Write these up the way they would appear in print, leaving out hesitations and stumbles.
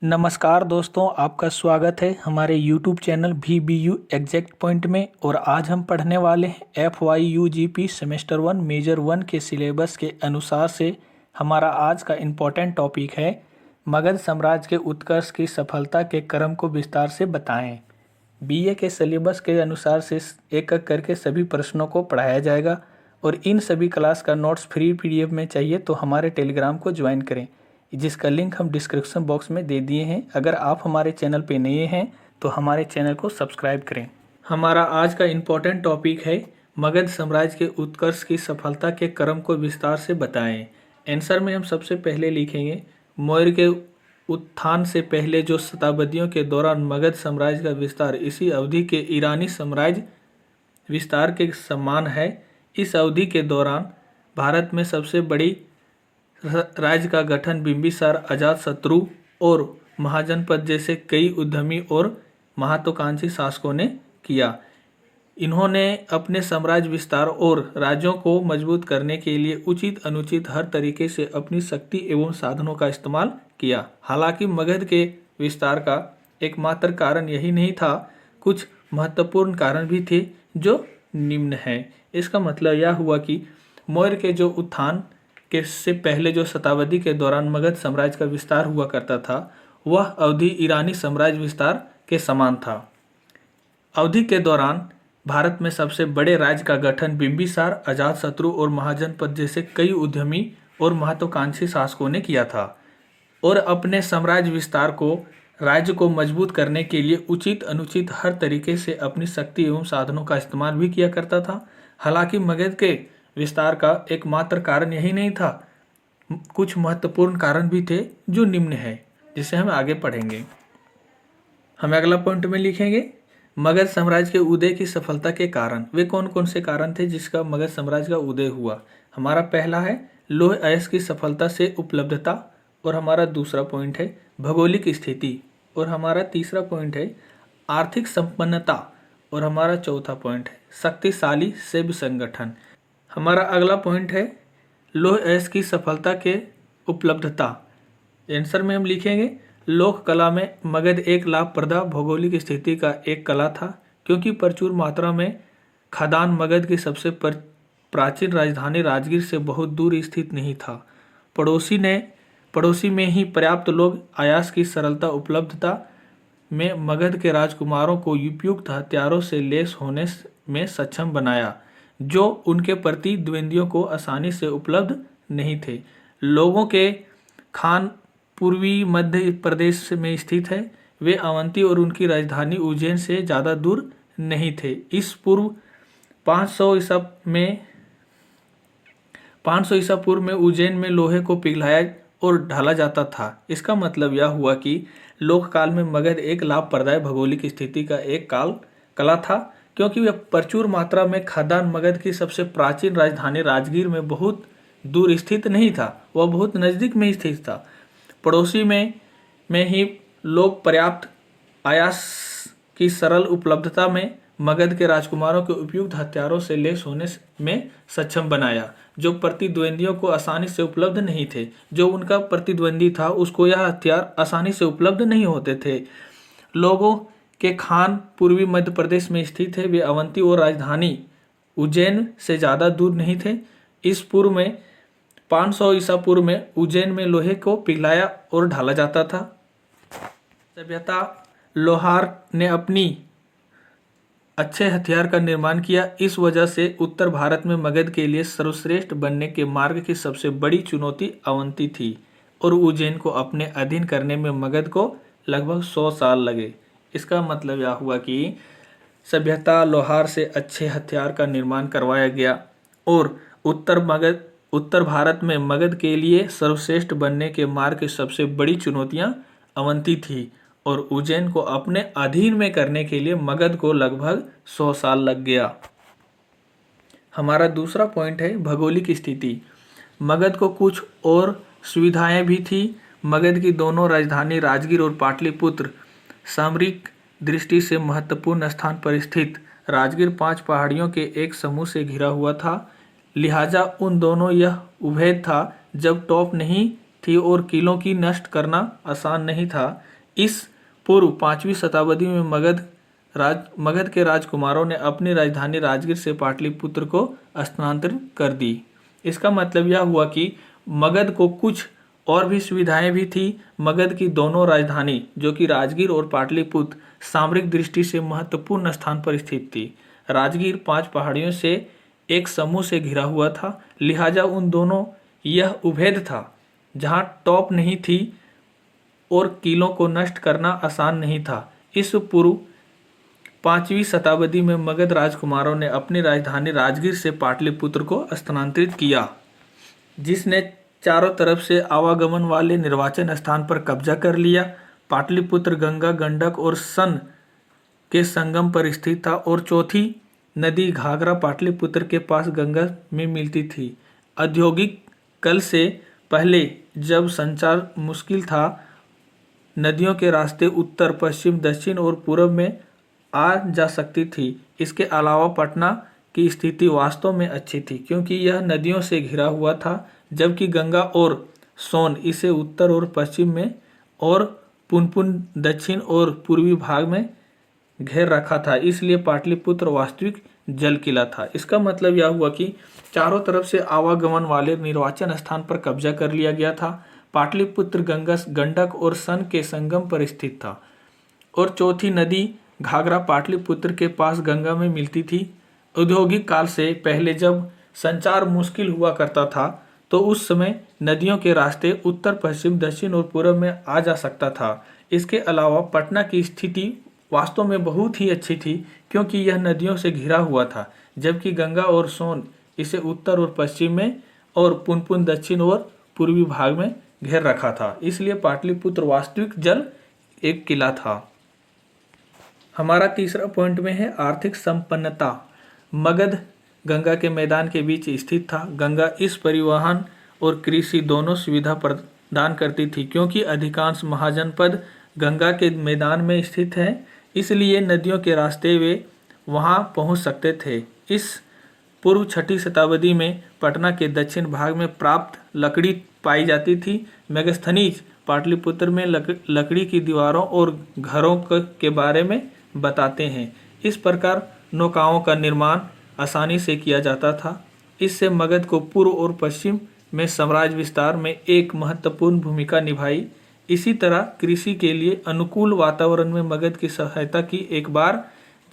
नमस्कार दोस्तों, आपका स्वागत है हमारे YouTube channel VBU exact point में। और आज हम पढ़ने वाले हैं FYUGP सेमेस्टर 1 मेजर 1 के सिलेबस के अनुसार से। हमारा आज का इम्पोर्टेंट टॉपिक है मगध साम्राज्य के उत्कर्ष की सफलता के क्रम को विस्तार से बताएं। BA के सिलेबस के अनुसार से एक एक करके सभी प्रश्नों को पढ़ाया जाएगा और इन सभी क्लास का नोट्स फ्री PDF में चाहिए तो हमारे टेलीग्राम को ज्वाइन करें, जिसका लिंक हम डिस्क्रिप्शन बॉक्स में दे दिए हैं। अगर आप हमारे चैनल पे नए हैं तो हमारे चैनल को सब्सक्राइब करें। हमारा आज का इम्पोर्टेंट टॉपिक है मगध साम्राज्य के उत्कर्ष की सफलता के क्रम को विस्तार से बताएं। आंसर में हम सबसे पहले लिखेंगे मौर्य के उत्थान से पहले जो शताब्दियों के दौरान मगध साम्राज्य का विस्तार इसी अवधि के ईरानी साम्राज्य विस्तार के समान है। इस अवधि के दौरान भारत में सबसे बड़ी राज्य का गठन बिंबिसार, अजातशत्रु और महाजनपद जैसे कई उद्यमी और महत्वाकांक्षी शासकों ने किया। इन्होंने अपने साम्राज्य विस्तार और राज्यों को मजबूत करने के लिए उचित अनुचित हर तरीके से अपनी शक्ति एवं साधनों का इस्तेमाल किया। हालांकि मगध के विस्तार का एकमात्र कारण यही नहीं था, कुछ महत्वपूर्ण कारण भी थे जो निम्न है। इसका मतलब यह हुआ कि मौर्य के जो उत्थान के से पहले जो शताब्दी के दौरान मगध साम्राज्य का विस्तार हुआ करता था, वह अवधि ईरानी साम्राज्य विस्तार के समान था। अवधि के दौरान भारत में सबसे बड़े राज्य का गठन बिंबिसार, अजातशत्रु और महाजनपद जैसे कई उद्यमी और महत्वाकांक्षी शासकों ने किया था और अपने साम्राज्य विस्तार को राज्य को मजबूत करने के लिए उचित अनुचित हर तरीके से अपनी शक्ति एवं साधनों का इस्तेमाल भी किया करता था। हालांकि मगध के विस्तार का एकमात्र कारण यही नहीं था, कुछ महत्वपूर्ण कारण भी थे जो निम्न है, जिसे हम आगे पढ़ेंगे। हम अगला पॉइंट में लिखेंगे मगध साम्राज्य के उदय की सफलता के कारण। वे कौन कौन से कारण थे जिसका मगध साम्राज्य का उदय हुआ। हमारा पहला है लौह अयस्क की सफलता से उपलब्धता, और हमारा दूसरा पॉइंट है भौगोलिक स्थिति, और हमारा तीसरा पॉइंट है आर्थिक संपन्नता, और हमारा चौथा पॉइंट है शक्तिशाली सैन्य संगठन। हमारा अगला पॉइंट है लौह अयस्क की सफलता के उपलब्धता। आंसर में हम लिखेंगे लोक कला में मगध एक लाभप्रद भौगोलिक स्थिति का एक कला था, क्योंकि प्रचुर मात्रा में खदान मगध की सबसे प्राचीन राजधानी राजगीर से बहुत दूर स्थित नहीं था। पड़ोसी में ही पर्याप्त लोग आयास की सरलता उपलब्धता में मगध के राजकुमारों को उपयुक्त हथियारों से लैस होने में सक्षम बनाया, जो उनके प्रतिद्वंदियों को आसानी से उपलब्ध नहीं थे। लोगों के खान पूर्वी मध्य प्रदेश में स्थित है। वे अवंती और उनकी राजधानी उज्जैन से ज़्यादा दूर नहीं थे। इस पूर्व 500 ईसा पूर्व में उज्जैन में लोहे को पिघलाया और ढाला जाता था। इसका मतलब यह हुआ कि लोक काल में मगध एक लाभप्रदायक भौगोलिक स्थिति का एक कला था, क्योंकि वह प्रचुर मात्रा में खदान मगध की सबसे प्राचीन राजधानी राजगीर में बहुत दूर स्थित नहीं था, वह बहुत नज़दीक में स्थित था। पड़ोसी में ही लोग पर्याप्त आयास की सरल उपलब्धता में मगध के राजकुमारों के उपयुक्त हथियारों से लैस होने में सक्षम बनाया, जो प्रतिद्वंदियों को आसानी से उपलब्ध नहीं थे। जो उनका प्रतिद्वंदी था उसको यह हथियार आसानी से उपलब्ध नहीं होते थे। लोगों के खान पूर्वी मध्य प्रदेश में स्थित है। वे अवंती और राजधानी उज्जैन से ज़्यादा दूर नहीं थे। इस पूर्व में 500 ईसा पूर्व में उज्जैन में लोहे को पिघलाया और ढाला जाता था। सभ्यता लोहार ने अपनी अच्छे हथियार का निर्माण किया। इस वजह से उत्तर भारत में मगध के लिए सर्वश्रेष्ठ बनने के मार्ग की सबसे बड़ी चुनौती अवंती थी, और उज्जैन को अपने अधीन करने में मगध को लगभग 100 साल लगे। इसका मतलब यह हुआ कि सभ्यता लोहार से अच्छे हथियार का निर्माण करवाया गया, और उत्तर भारत में मगध के लिए सर्वश्रेष्ठ बनने के मार्ग की सबसे बड़ी चुनौतियां अवंती थी, और उज्जैन को अपने अधीन में करने के लिए मगध को लगभग 100 साल लग गया। हमारा दूसरा पॉइंट है भौगोलिक स्थिति। मगध को कुछ और सुविधाएं भी थी। मगध की दोनों राजधानी राजगीर और पाटलिपुत्र सामरिक दृष्टि से महत्वपूर्ण स्थान पर स्थित। राजगीर 5 पहाड़ियों के एक समूह से घिरा हुआ था, लिहाजा उन दोनों यह उभय था जब टॉप नहीं थी और किलों की नष्ट करना आसान नहीं था। इस पूर्व 5वीं शताब्दी में मगध के राजकुमारों ने अपनी राजधानी राजगीर से पाटलिपुत्र को स्थानांतरित कर दी। इसका मतलब यह हुआ कि मगध को कुछ और भी सुविधाएं भी थी। मगध की दोनों राजधानी जो कि राजगीर और पाटलिपुत्र सामरिक दृष्टि से महत्वपूर्ण स्थान पर स्थित थी। राजगीर 5 पहाड़ियों से एक समूह से घिरा हुआ था, लिहाजा उन दोनों यह उभेद था जहां टॉप नहीं थी और किलों को नष्ट करना आसान नहीं था। इस पूर्व 5वीं शताब्दी में मगध राजकुमारों ने अपनी राजधानी राजगीर से पाटलिपुत्र को स्थानांतरित किया, जिसने चारों तरफ से आवागमन वाले निर्वाचन स्थान पर कब्जा कर लिया। पाटलिपुत्र गंगा, गंडक और सन के संगम पर स्थित था और चौथी नदी घाघरा पाटलिपुत्र के पास गंगा में मिलती थी। औद्योगिक कल से पहले जब संचार मुश्किल था, नदियों के रास्ते उत्तर, पश्चिम, दक्षिण और पूर्व में आ जा सकती थी। इसके अलावा पटना की स्थिति वास्तव में अच्छी थी क्योंकि यह नदियों से घिरा हुआ था, जबकि गंगा और सोन इसे उत्तर और पश्चिम में और पुनपुन दक्षिण और पूर्वी भाग में घेर रखा था। इसलिए पाटलिपुत्र वास्तविक जल किला था। इसका मतलब यह हुआ कि चारों तरफ से आवागमन वाले निर्वाचन स्थान पर कब्जा कर लिया गया था। पाटलिपुत्र गंगा, गंडक और सन के संगम पर स्थित था और चौथी नदी घाघरा पाटलिपुत्र के पास गंगा में मिलती थी। औद्योगिक काल से पहले जब संचार मुश्किल हुआ करता था तो उस समय नदियों के रास्ते उत्तर, पश्चिम, दक्षिण और पूर्व में आ जा सकता था। इसके अलावा पटना की स्थिति वास्तव में बहुत ही अच्छी थी क्योंकि यह नदियों से घिरा हुआ था, जबकि गंगा और सोन इसे उत्तर और पश्चिम में और पुनपुन दक्षिण और पूर्वी भाग में घेर रखा था। इसलिए पाटलिपुत्र वास्तविक जल एक किला था। हमारा तीसरा पॉइंट में है आर्थिक संपन्नता। मगध गंगा के मैदान के बीच स्थित था। गंगा इस परिवहन और कृषि दोनों सुविधा प्रदान करती थी। क्योंकि अधिकांश महाजनपद गंगा के मैदान में स्थित हैं, इसलिए नदियों के रास्ते वे वहां पहुंच सकते थे। इस पूर्व 6ठी शताब्दी में पटना के दक्षिण भाग में प्राप्त लकड़ी पाई जाती थी। मेगस्थनीज पाटलिपुत्र में लकड़ी की दीवारों और घरों के बारे में बताते हैं। इस प्रकार नौकाओं का निर्माण आसानी से किया जाता था। इससे मगध को पूर्व और पश्चिम में साम्राज्य विस्तार में एक महत्वपूर्ण भूमिका निभाई। इसी तरह कृषि के लिए अनुकूल वातावरण में मगध की सहायता की एक बार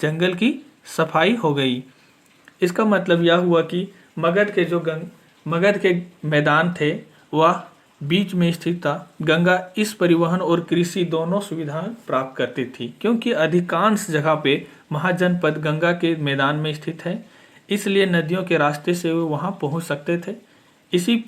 जंगल की सफाई हो गई। इसका मतलब यह हुआ कि मगध के मैदान थे वह बीच में स्थित था। गंगा इस परिवहन और कृषि दोनों सुविधाएं प्राप्त करती थी। क्योंकि अधिकांश जगह पे महाजनपद गंगा के मैदान में स्थित है, इसलिए नदियों के रास्ते से वे वहां पहुंच सकते थे। इसी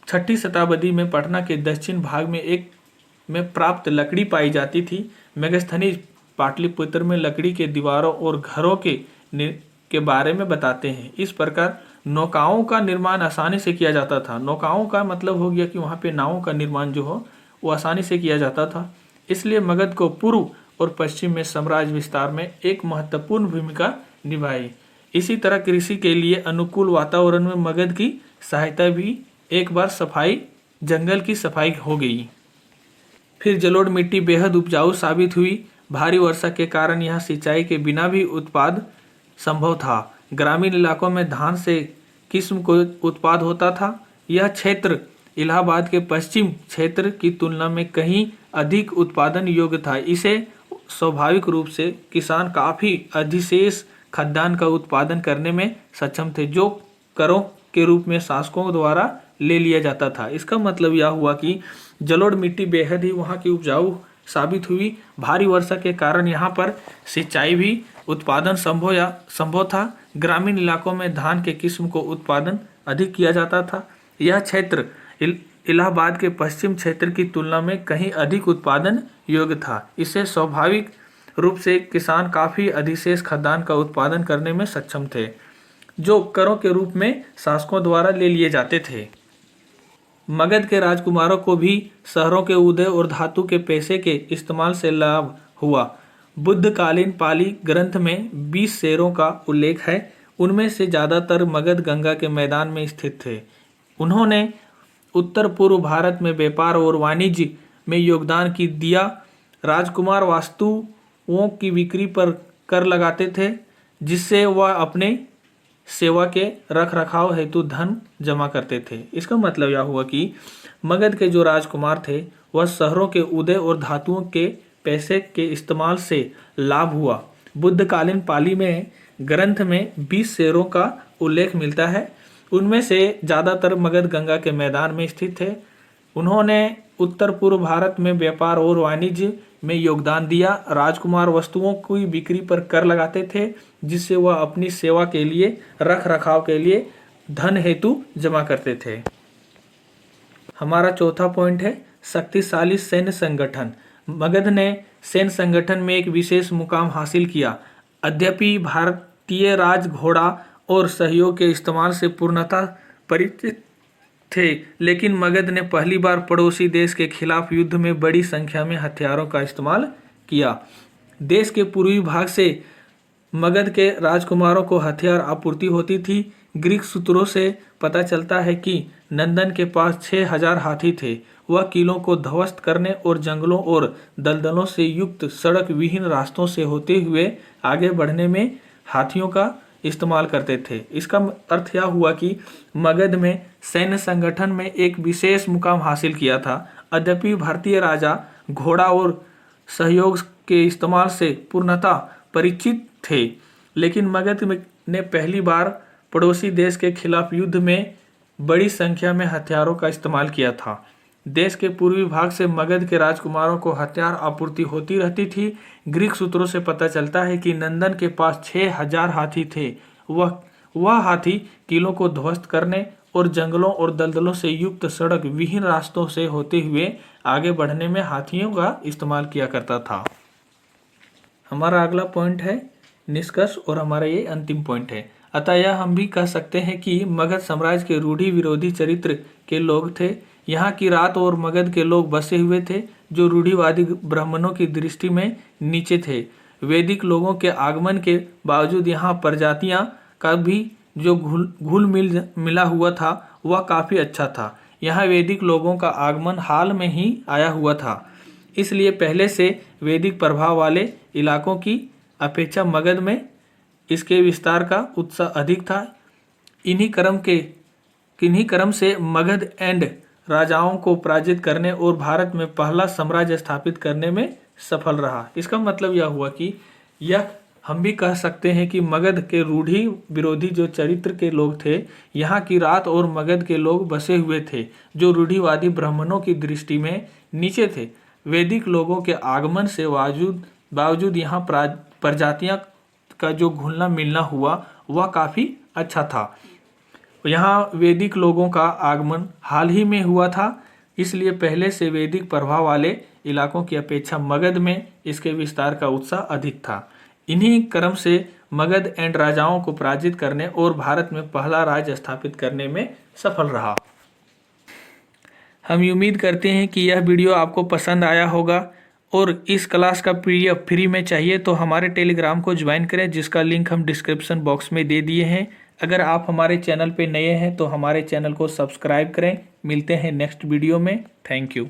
6ठी शताब्दी में पटना के दक्षिण भाग में प्राप्त लकड़ी पाई जाती थी। मेगस्थनीज पाटलिपुत्र में लकड़ी के दीवारों और घरों के बारे में बताते हैं। इस प्रकार नौकाओं का निर्माण आसानी से किया जाता था। नौकाओं का मतलब हो गया कि वहाँ पे नावों का निर्माण जो हो वो आसानी से किया जाता था। इसलिए मगध को पूर्व और पश्चिम में साम्राज्य विस्तार में एक महत्वपूर्ण भूमिका निभाई। इसी तरह कृषि के लिए अनुकूल वातावरण में मगध की सहायता भी एक बार जंगल की सफाई हो गई। फिर जलोढ़ मिट्टी बेहद उपजाऊ साबित हुई। भारी वर्षा के कारण यहाँ सिंचाई के बिना भी उत्पाद संभव था। ग्रामीण इलाकों में धान से किस्म को उत्पाद होता था। यह क्षेत्र इलाहाबाद के पश्चिम क्षेत्र की तुलना में कहीं अधिक उत्पादन योग्य था। इसे स्वाभाविक रूप से किसान काफ़ी अधिशेष खाद्यान्न का उत्पादन करने में सक्षम थे, जो करों के रूप में शासकों द्वारा ले लिया जाता था। इसका मतलब यह हुआ कि जलोढ़ मिट्टी बेहद ही वहाँ की उपजाऊ साबित हुई। भारी वर्षा के कारण यहाँ पर सिंचाई भी उत्पादन संभव था। ग्रामीण इलाकों में धान के किस्म को उत्पादन अधिक किया जाता था। यह क्षेत्र इलाहाबाद के पश्चिम क्षेत्र की तुलना में कहीं अधिक उत्पादन योग्य था। इससे स्वाभाविक रूप से किसान काफ़ी अधिशेष खाद्यान्न का उत्पादन करने में सक्षम थे, जो करों के रूप में शासकों द्वारा ले लिए जाते थे। मगध के राजकुमारों को भी शहरों के उदय और धातु के पैसे के इस्तेमाल से लाभ हुआ। बुद्धकालीन पाली ग्रंथ में 20 शेरों का उल्लेख है। उनमें से ज़्यादातर मगध गंगा के मैदान में स्थित थे। उन्होंने उत्तर पूर्व भारत में व्यापार और वाणिज्य में योगदान की दिया। राजकुमार वस्तुओं की बिक्री पर कर लगाते थे, जिससे वह अपने सेवा के रख रखाव हेतु धन जमा करते थे। इसका मतलब यह हुआ कि मगध के जो राजकुमार थे वह शहरों के उदय और धातुओं के पैसे के इस्तेमाल से लाभ हुआ। बुद्धकालीन पाली में ग्रंथ में 20 शहरों का उल्लेख मिलता है। उनमें से ज़्यादातर मगध गंगा के मैदान में स्थित थे। उन्होंने उत्तर पूर्व भारत में व्यापार और वाणिज्य में योगदान दिया। राजकुमार वस्तुओं की बिक्री पर कर लगाते थे, जिससे वह अपनी सेवा के लिए रख रखाव के लिए धन हेतु जमा करते थे। हमारा चौथा पॉइंट है शक्तिशाली सैन्य संगठन। मगध ने सैन्य संगठन में एक विशेष मुकाम हासिल किया। यद्यपि भारतीय राज घोड़ा और सहयोग के इस्तेमाल से पूर्णतः परिचित थे, लेकिन मगध ने पहली बार पड़ोसी देश के खिलाफ युद्ध में बड़ी संख्या में हथियारों का इस्तेमाल किया। देश के पूर्वी भाग से मगध के राजकुमारों को हथियार आपूर्ति होती थी। ग्रीक सूत्रों से पता चलता है कि नंदन के पास 6000 हाथी थे। वह किलों को ध्वस्त करने और जंगलों और दलदलों से युक्त सड़क विहीन रास्तों से होते हुए आगे बढ़ने में हाथियों का इस्तेमाल करते थे। इसका अर्थ यह हुआ कि मगध में सैन्य संगठन में एक विशेष मुकाम हासिल किया था। यद्यपि भारतीय राजा घोड़ा और सहयोग के इस्तेमाल से पूर्णतः परिचित थे, लेकिन मगध ने पहली बार पड़ोसी देश के खिलाफ युद्ध में बड़ी संख्या में हथियारों का इस्तेमाल किया था। देश के पूर्वी भाग से मगध के राजकुमारों को हथियार आपूर्ति होती रहती थी। ग्रीक सूत्रों से पता चलता है कि नंदन के पास 6000 हाथी थे। वह हाथी किलों को ध्वस्त करने और जंगलों और दलदलों से युक्त सड़क विहीन रास्तों से होते हुए आगे बढ़ने में हाथियों का इस्तेमाल किया करता था। हमारा अगला पॉइंट है निष्कर्ष, और हमारा ये अंतिम पॉइंट है। अतः यह हम भी कह सकते हैं कि मगध साम्राज्य के रूढ़ि विरोधी चरित्र के लोग थे। यहाँ की रात और मगध के लोग बसे हुए थे, जो रूढ़िवादी ब्राह्मणों की दृष्टि में नीचे थे। वैदिक लोगों के आगमन के बावजूद यहाँ प्रजातियाँ का भी जो घुल मिला हुआ था वह काफ़ी अच्छा था। यहाँ वैदिक लोगों का आगमन हाल में ही आया हुआ था, इसलिए पहले से वैदिक प्रभाव वाले इलाकों की अपेक्षा मगध में इसके विस्तार का उत्साह अधिक था। किन्हीं क्रम से मगध एंड राजाओं को पराजित करने और भारत में पहला साम्राज्य स्थापित करने में सफल रहा। इसका मतलब यह हुआ कि यह हम भी कह सकते हैं कि मगध के रूढ़ि विरोधी जो चरित्र के लोग थे, यहाँ की रात और मगध के लोग बसे हुए थे, जो रूढ़िवादी ब्राह्मणों की दृष्टि में नीचे थे। वैदिक लोगों के आगमन से बावजूद यहाँ प्रजातियाँ का जो घुलना मिलना हुआ वह काफ़ी अच्छा था। यहाँ वैदिक लोगों का आगमन हाल ही में हुआ था, इसलिए पहले से वैदिक प्रभाव वाले इलाकों की अपेक्षा मगध में इसके विस्तार का उत्साह अधिक था। इन्हीं क्रम से मगध एंड राजाओं को पराजित करने और भारत में पहला राज्य स्थापित करने में सफल रहा। हम उम्मीद करते हैं कि यह वीडियो आपको पसंद आया होगा, और इस क्लास का PDF फ्री में चाहिए तो हमारे टेलीग्राम को ज्वाइन करें, जिसका लिंक हम डिस्क्रिप्शन बॉक्स में दे दिए हैं। अगर आप हमारे चैनल पे नए हैं तो हमारे चैनल को सब्सक्राइब करें। मिलते हैं नेक्स्ट वीडियो में। Thank you.